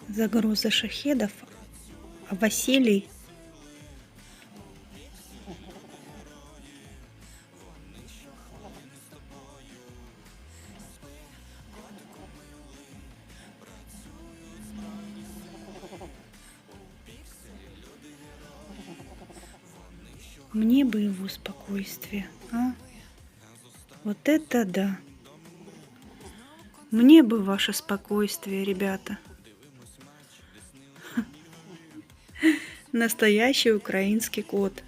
Загруза шахедов. А Василий мне бы его спокойствие, а? Вот это да. Мне бы ваше спокойствие, ребята. Настоящий украинский кот.